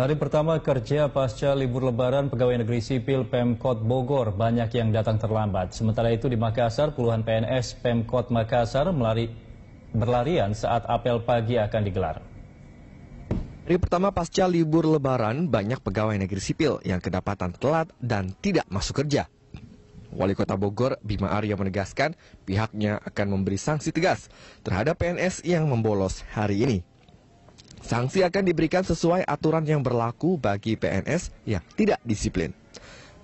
Hari pertama kerja pasca libur lebaran pegawai negeri sipil Pemkot Bogor banyak yang datang terlambat. Sementara itu di Makassar puluhan PNS Pemkot Makassar berlarian saat apel pagi akan digelar. Hari pertama pasca libur lebaran banyak pegawai negeri sipil yang kedapatan telat dan tidak masuk kerja. Wali Kota Bogor Bima Arya menegaskan pihaknya akan memberi sanksi tegas terhadap PNS yang membolos hari ini. Sanksi akan diberikan sesuai aturan yang berlaku bagi PNS yang tidak disiplin.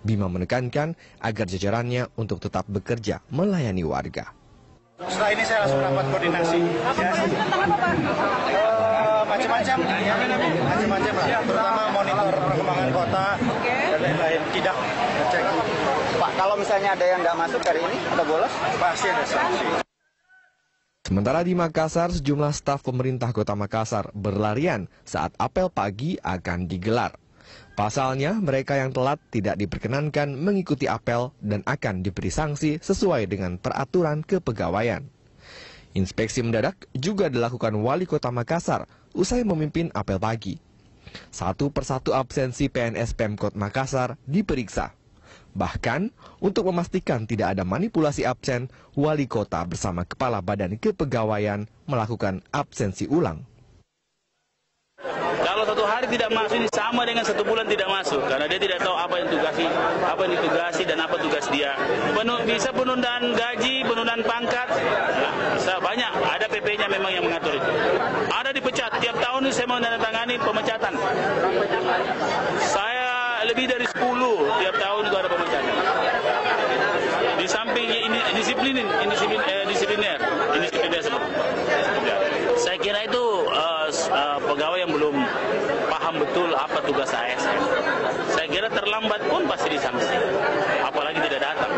Bima menekankan agar jajarannya untuk tetap bekerja melayani warga. Setelah ini saya langsung rapat koordinasi. Macam-macam lah, terutama monitor perkembangan kota dan lain-lain. Tidak cek. Pak, kalau misalnya ada yang nggak masuk hari ini, ada bolos? Pasti ada sanksi. Sementara di Makassar, sejumlah staf pemerintah kota Makassar berlarian saat apel pagi akan digelar. Pasalnya, mereka yang telat tidak diperkenankan mengikuti apel dan akan diberi sanksi sesuai dengan peraturan kepegawaian. Inspeksi mendadak juga dilakukan Wali Kota Makassar usai memimpin apel pagi. Satu persatu absensi PNS Pemkot Makassar diperiksa. Bahkan, untuk memastikan tidak ada manipulasi absen, Wali Kota bersama Kepala Badan Kepegawaian melakukan absensi ulang. Kalau satu hari tidak masuk ini sama dengan 1 bulan tidak masuk, karena dia tidak tahu apa yang ditugasi dan apa tugas dia. Bisa penundaan gaji, penundaan pangkat, bisa banyak. Ada PP-nya memang yang mengatur itu. Ada dipecat, tiap tahun ini saya menandatangani pemecatan. Saya lebih dari 10 tiap tahun itu ada pemecatan. Di samping ini disipliner. Saya kira itu pegawai yang belum paham betul apa tugas ASN. Saya kira terlambat pun pasti disanksi, apalagi tidak datang.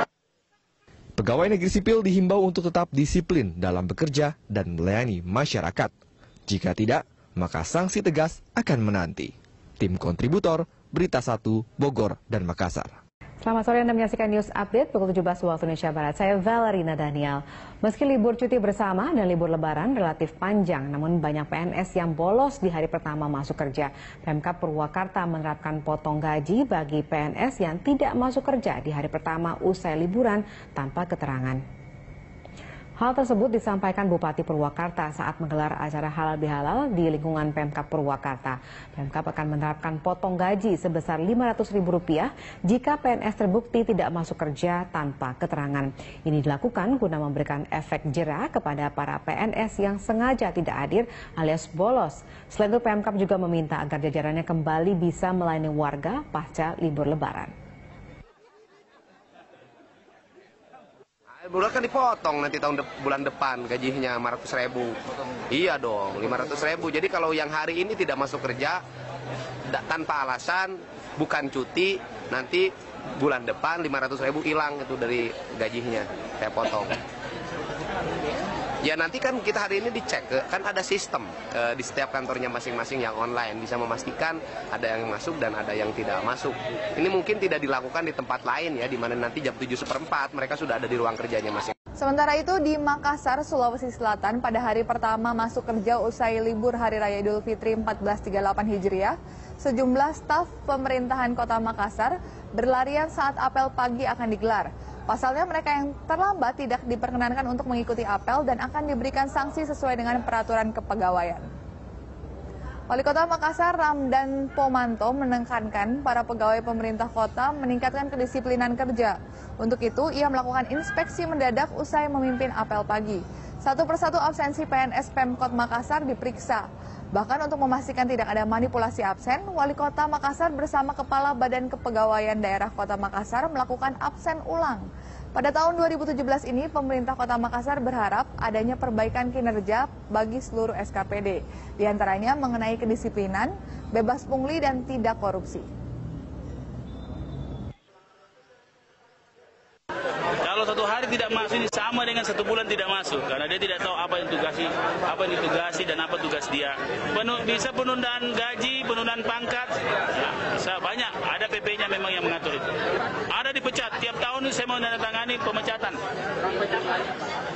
Pegawai negeri sipil dihimbau untuk tetap disiplin dalam bekerja dan melayani masyarakat. Jika tidak, maka sanksi tegas akan menanti. Tim kontributor Berita 1, Bogor dan Makassar. Selamat sore, Anda menyaksikan News Update pukul 17 waktu Indonesia Barat. Saya Valerina Daniel. Meski libur cuti bersama dan libur lebaran relatif panjang, namun banyak PNS yang bolos di hari pertama masuk kerja. Pemkab Purwakarta menerapkan potong gaji bagi PNS yang tidak masuk kerja di hari pertama usai liburan tanpa keterangan. Hal tersebut disampaikan Bupati Purwakarta saat menggelar acara halal bihalal di lingkungan Pemkab Purwakarta. Pemkab akan menerapkan potong gaji sebesar Rp500.000 jika PNS terbukti tidak masuk kerja tanpa keterangan. Ini dilakukan guna memberikan efek jera kepada para PNS yang sengaja tidak hadir alias bolos. Selain itu Pemkab juga meminta agar jajarannya kembali bisa melayani warga pasca libur lebaran. Bulan kan dipotong nanti bulan depan gajinya 500.000. Iya dong, 500.000. Jadi kalau yang hari ini tidak masuk kerja tanpa alasan, bukan cuti, nanti bulan depan 500.000 hilang itu dari gajinya. Saya potong. Ya nanti kan kita hari ini dicek, kan ada sistem di setiap kantornya masing-masing yang online, bisa memastikan ada yang masuk dan ada yang tidak masuk. Ini mungkin tidak dilakukan di tempat lain ya, di mana nanti jam 7:15 mereka sudah ada di ruang kerjanya masing. Sementara itu di Makassar, Sulawesi Selatan pada hari pertama masuk kerja usai libur Hari Raya Idul Fitri 1438 Hijriah, sejumlah staf pemerintahan Kota Makassar berlarian saat apel pagi akan digelar. Pasalnya mereka yang terlambat tidak diperkenankan untuk mengikuti apel dan akan diberikan sanksi sesuai dengan peraturan kepegawaian. Wali Kota Makassar Ramdan Pomanto menekankan para pegawai pemerintah kota meningkatkan kedisiplinan kerja. Untuk itu, ia melakukan inspeksi mendadak usai memimpin apel pagi. Satu persatu absensi PNS Pemkot Makassar diperiksa. Bahkan untuk memastikan tidak ada manipulasi absen, Wali Kota Makassar bersama Kepala Badan Kepegawaian Daerah Kota Makassar melakukan absen ulang. Pada tahun 2017 ini, pemerintah Kota Makassar berharap adanya perbaikan kinerja bagi seluruh SKPD, diantaranya mengenai kedisiplinan, bebas pungli, dan tidak korupsi. Kalau satu hari tidak masuk ini sama dengan 1 bulan tidak masuk, karena dia tidak tahu apa yang ditugasi dan apa tugas dia. Bisa penundaan gaji, penundaan pangkat, bisa banyak. Ada PP-nya memang yang mengatur itu. Ada dipecat, tiap tahun ini saya menandatangani pemecatan.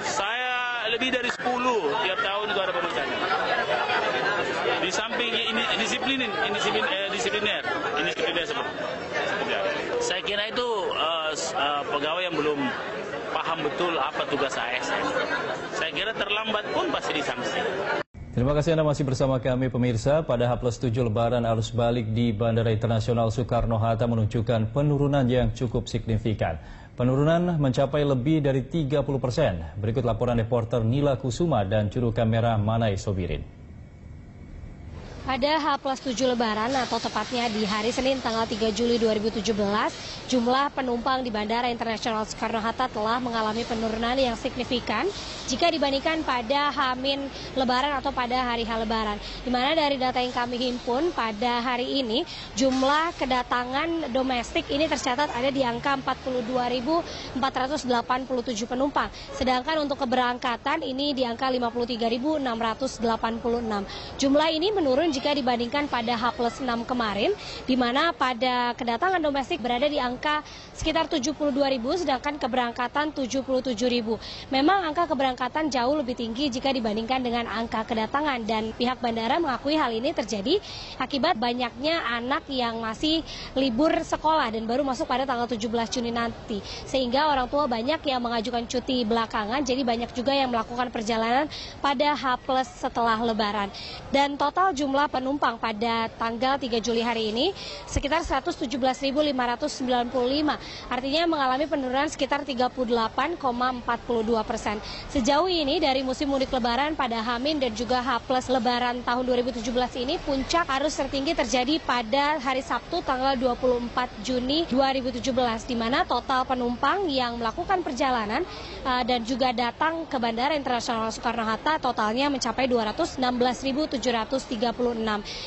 Saya lebih dari tiap tahun itu ada pemecahan. Di samping ini disipliner seperti. Saya kira itu pegawai yang belum paham betul apa tugas ASN. Saya kira terlambat pun pasti disanksi. Terima kasih Anda masih bersama kami pemirsa. Pada H+7 Lebaran arus balik di Bandara Internasional Soekarno-Hatta menunjukkan penurunan yang cukup signifikan. Penurunan mencapai lebih dari 30%. Berikut laporan reporter Nila Kusuma dan juru kamera Manai Sobirin. Pada H+7 Lebaran atau tepatnya di hari Senin tanggal 3 Juli 2017, jumlah penumpang di Bandara Internasional Soekarno-Hatta telah mengalami penurunan yang signifikan jika dibandingkan pada H- Lebaran atau pada hari H Lebaran. Di mana dari data yang kami himpun pada hari ini, jumlah kedatangan domestik ini tercatat ada di angka 42.487 penumpang. Sedangkan untuk keberangkatan ini di angka 53.686. Jumlah ini menurun jika dibandingkan pada H+6 kemarin, di mana pada kedatangan domestik berada di angka sekitar 72.000, sedangkan keberangkatan 77.000. Memang angka keberangkatan jauh lebih tinggi jika dibandingkan dengan angka kedatangan, dan pihak bandara mengakui hal ini terjadi akibat banyaknya anak yang masih libur sekolah dan baru masuk pada tanggal 17 Juni nanti. Sehingga orang tua banyak yang mengajukan cuti belakangan, jadi banyak juga yang melakukan perjalanan pada H+ setelah Lebaran. Dan total jumlah penumpang pada tanggal 3 Juli hari ini sekitar 117.595, artinya mengalami penurunan sekitar 38,42%. Sejauh ini dari musim mudik Lebaran pada H- dan juga H+ Lebaran tahun 2017 ini, puncak arus tertinggi terjadi pada hari Sabtu tanggal 24 Juni 2017, di mana total penumpang yang melakukan perjalanan dan juga datang ke Bandara Internasional Soekarno-Hatta totalnya mencapai 216.736.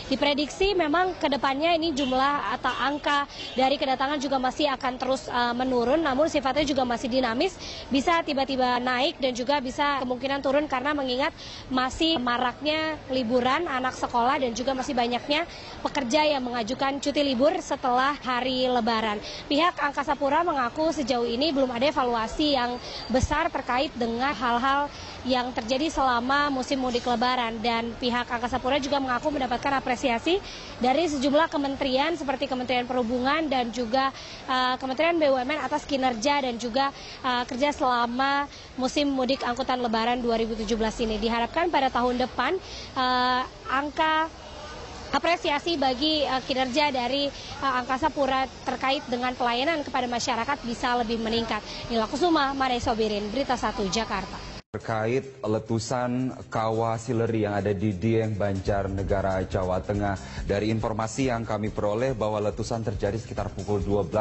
Diprediksi memang ke depannya ini jumlah atau angka dari kedatangan juga masih akan terus menurun, namun sifatnya juga masih dinamis, bisa tiba-tiba naik dan juga bisa kemungkinan turun karena mengingat masih maraknya liburan anak sekolah dan juga masih banyaknya pekerja yang mengajukan cuti libur setelah hari Lebaran. Pihak Angkasa Pura mengaku sejauh ini belum ada evaluasi yang besar terkait dengan hal-hal yang terjadi selama musim mudik Lebaran, dan pihak Angkasa Pura juga mengaku mendapatkan apresiasi dari sejumlah kementerian seperti Kementerian Perhubungan dan juga Kementerian BUMN atas kinerja dan juga kerja selama musim mudik angkutan Lebaran 2017 ini. Diharapkan pada tahun depan angka apresiasi bagi kinerja dari Angkasa Pura terkait dengan pelayanan kepada masyarakat bisa lebih meningkat. Nila Kusuma, Manai Sobirin, Berita 1 Jakarta. Terkait letusan kawah sileri yang ada di Dieng, Banjarnegara, Jawa Tengah. Dari informasi yang kami peroleh bahwa letusan terjadi sekitar pukul 12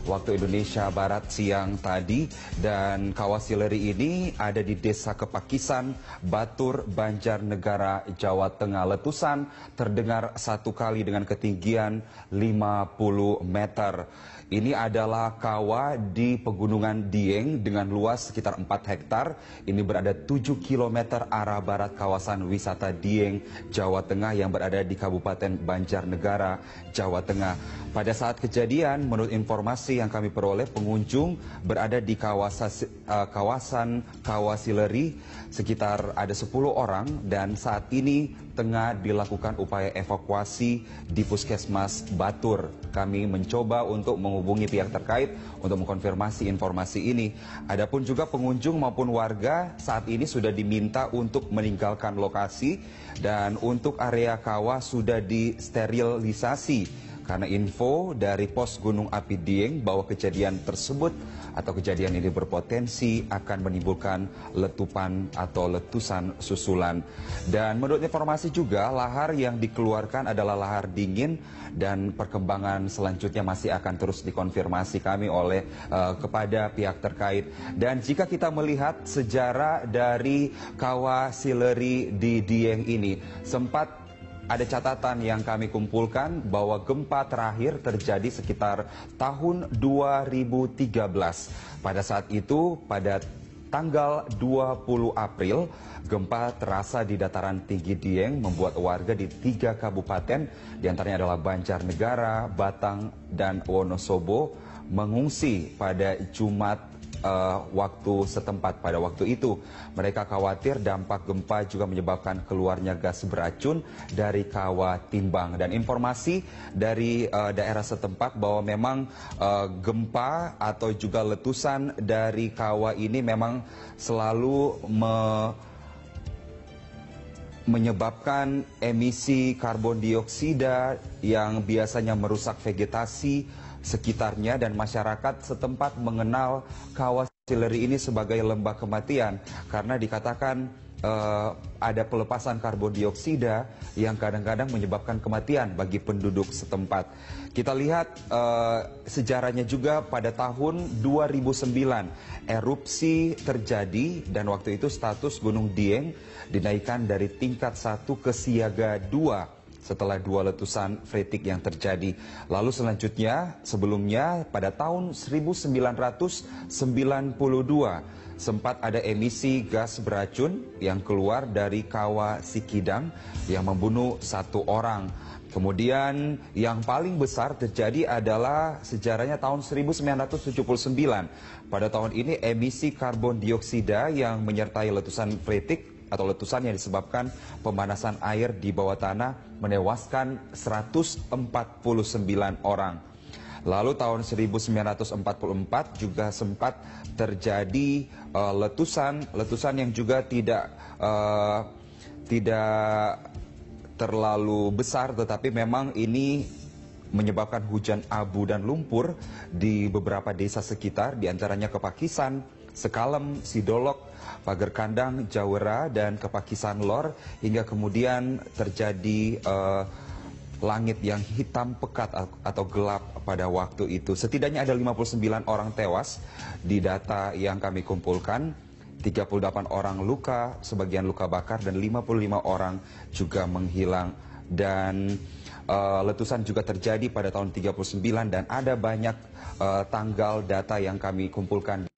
waktu Indonesia Barat siang tadi, dan kawah sileri ini ada di Desa Kepakisan, Batur, Banjarnegara, Jawa Tengah. Letusan terdengar satu kali dengan ketinggian 50 meter. Ini adalah kawah di Pegunungan Dieng dengan luas sekitar 4 hektar. Ini berada 7 km arah barat kawasan wisata Dieng, Jawa Tengah yang berada di Kabupaten Banjarnegara, Jawa Tengah. Pada saat kejadian, menurut informasi yang kami peroleh, pengunjung berada di kawasan Kawah Sileri sekitar ada 10 orang, dan saat ini tengah dilakukan upaya evakuasi di Puskesmas Batur. Kami mencoba untuk menghubungi pihak terkait untuk mengkonfirmasi informasi ini. Adapun juga pengunjung maupun warga saat ini sudah diminta untuk meninggalkan lokasi, dan untuk area kawah sudah disterilisasi. Karena info dari Pos Gunung Api Dieng bahwa kejadian tersebut atau kejadian ini berpotensi akan menimbulkan letupan atau letusan susulan. Dan menurut informasi juga, lahar yang dikeluarkan adalah lahar dingin, dan perkembangan selanjutnya masih akan terus dikonfirmasi kami oleh kepada pihak terkait. Dan jika kita melihat sejarah dari kawah sileri di Dieng ini, sempat ada catatan yang kami kumpulkan bahwa gempa terakhir terjadi sekitar tahun 2013. Pada saat itu, pada tanggal 20 April, gempa terasa di dataran tinggi Dieng, membuat warga di 3 kabupaten, diantaranya adalah Banjarnegara, Batang, dan Wonosobo, mengungsi pada Jumat waktu setempat pada waktu itu. Mereka khawatir dampak gempa juga menyebabkan keluarnya gas beracun dari kawah timbang. Dan informasi dari daerah setempat bahwa memang gempa atau juga letusan dari kawah ini memang selalu menyebabkan emisi karbon dioksida yang biasanya merusak vegetasi sekitarnya, dan masyarakat setempat mengenal kawah Sileri ini sebagai lembah kematian karena dikatakan ada pelepasan karbon dioksida yang kadang-kadang menyebabkan kematian bagi penduduk setempat. Kita lihat sejarahnya juga pada tahun 2009 erupsi terjadi dan waktu itu status Gunung Dieng dinaikkan dari tingkat 1 ke siaga 2 setelah 2 letusan freatik yang terjadi. Lalu selanjutnya, sebelumnya pada tahun 1992 sempat ada emisi gas beracun yang keluar dari kawah Sikidang yang membunuh 1 orang. Kemudian yang paling besar terjadi adalah sejarahnya tahun 1979. Pada tahun ini emisi karbon dioksida yang menyertai letusan freatik atau letusan yang disebabkan pemanasan air di bawah tanah menewaskan 149 orang. Lalu tahun 1944 juga sempat terjadi letusan yang juga tidak terlalu besar, tetapi memang ini menyebabkan hujan abu dan lumpur di beberapa desa sekitar, diantaranya Kepakisan, Sekalem, Sidolok, Pager Kandang, Jawera, dan Kepakisan Lor, hingga kemudian terjadi langit yang hitam pekat atau gelap pada waktu itu. Setidaknya ada 59 orang tewas di data yang kami kumpulkan, 38 orang luka, sebagian luka bakar, dan 55 orang juga menghilang. Dan letusan juga terjadi pada tahun 39 dan ada banyak tanggal data yang kami kumpulkan.